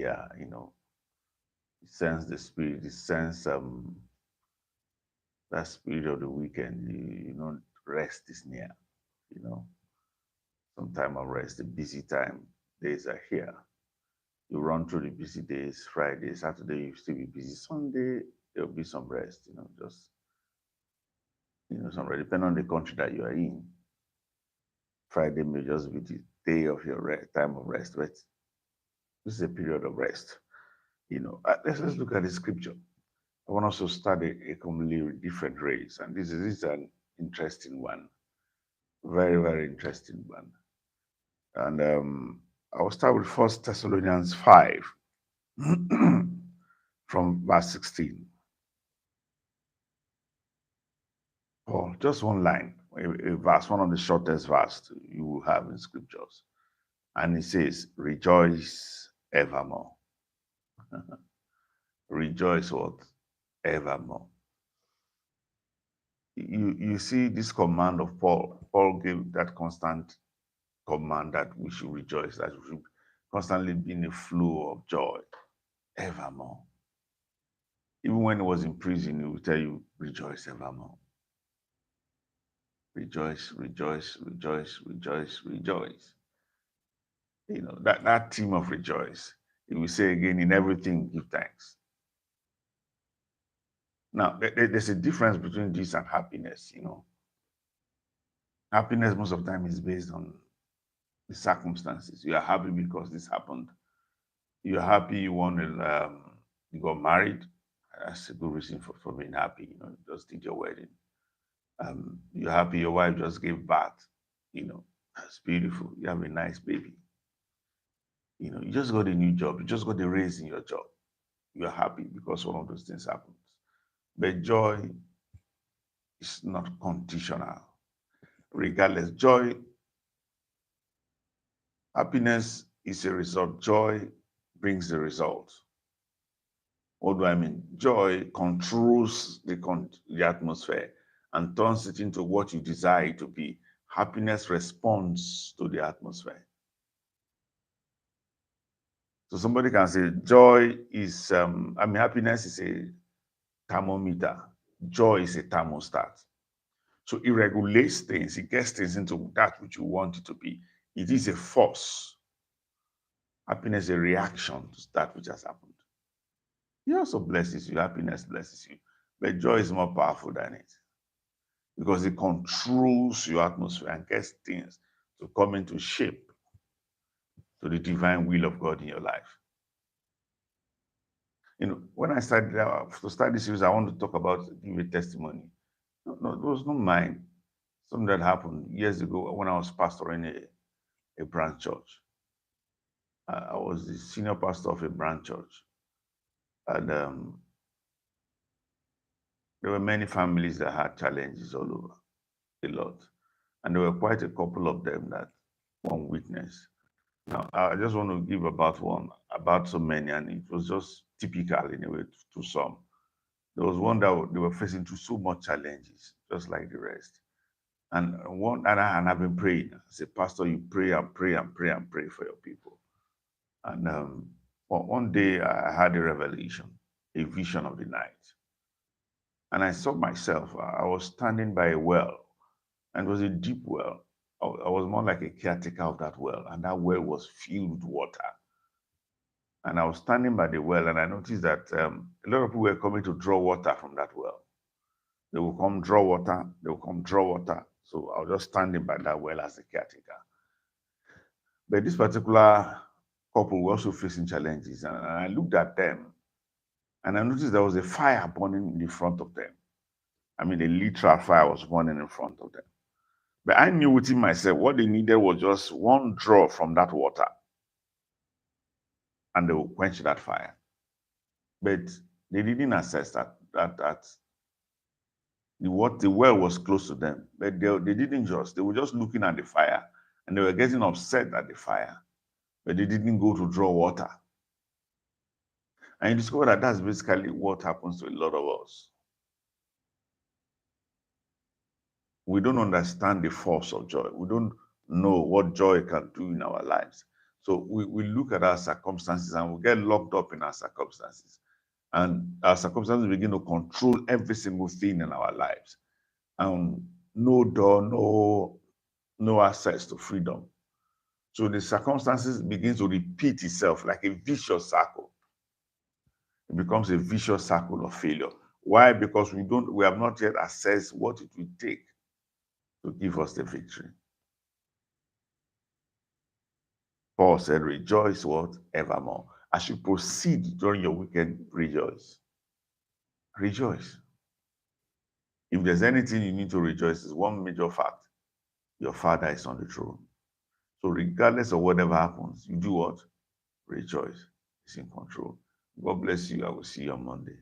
here, you sense the spirit, you sense that spirit of the weekend. Rest is near, you know, some time of rest, the busy time days are here. You run through the busy days, Friday, Saturday, you still be busy. Sunday, there'll be some rest, just, some rest, depending on the country that you are in. Friday may just be the day of your time of rest, but this is a period of rest. Let's look at the scripture. I want us to study a completely different race, and this is an interesting one, very very interesting one. And I will start with First Thessalonians 5, from verse 16. Oh, just one line, a verse, one of the shortest verse you will have in scriptures, and it says, "Rejoice evermore." Rejoice what? Evermore. You see this command of Paul. Paul gave that constant command that we should rejoice, that we should constantly be in a flow of joy evermore. Even when he was in prison, he would tell you, rejoice evermore. Rejoice, rejoice, rejoice, rejoice, rejoice. That theme of rejoice. He will say again, in everything, give thanks. Now, there's a difference between this and happiness. Happiness most of the time is based on the circumstances. You are happy because this happened. You're happy you got married. That's a good reason for being happy. You just did your wedding. You're happy your wife just gave birth. That's beautiful. You have a nice baby. You just got a new job. You just got a raise in your job. You're happy because one of those things happens. But joy is not conditional. Regardless, happiness is a result. Joy brings the result. What do I mean? Joy controls the atmosphere and turns it into what you desire it to be. Happiness responds to the atmosphere. So somebody can say joy is, happiness is a thermometer. Joy is a thermostat. So it regulates things, it gets things into that which you want it to be. It is a force. Happiness is a reaction to that which has happened. It also blesses you, happiness blesses you. But joy is more powerful than it, because it controls your atmosphere and gets things to come into shape to the divine will of God in your life. When I started to start this series, I want to talk about, give a testimony. No, it was not mine. Something that happened years ago when I was pastoring a branch church. I was the senior pastor of a branch church, and there were many families that had challenges all over, a lot, and there were quite a couple of them that one witness. Now, I just want to give about so many, and it was just typical in a way to some. There was one that they were facing through so much challenges, just like the rest. And I've been praying. As a pastor, you pray and pray and pray and pray for your people. And one day I had a revelation, a vision of the night. And I saw myself, I was standing by a well, and it was a deep well. I was more like a caretaker of that well, and that well was filled with water. And I was standing by the well, and I noticed that a lot of people were coming to draw water from that well. They will come draw water, they will come draw water. So I was just standing by that well as a caretaker. But this particular couple were also facing challenges, and I looked at them, and I noticed there was a fire burning in front of them. A literal fire was burning in front of them. But I knew within myself what they needed was just one draw from that water, and they will quench that fire. But they didn't assess that the well was close to them. But they didn't they were just looking at the fire, and they were getting upset at the fire, but they didn't go to draw water. And you discover that that's basically what happens to a lot of us. We don't understand the force of joy. We don't know what joy can do in our lives. So we look at our circumstances and we get locked up in our circumstances. And our circumstances begin to control every single thing in our lives. No door, no access to freedom. So the circumstances begin to repeat itself like a vicious circle. It becomes a vicious circle of failure. Why? Because we have not yet assessed what it will take to give us the victory. Paul said, rejoice what? Evermore. As you proceed during your weekend, rejoice. Rejoice. If there's anything you need to rejoice, is one major fact. Your Father is on the throne. So regardless of whatever happens, you do what? Rejoice. He's in control. God bless you. I will see you on Monday.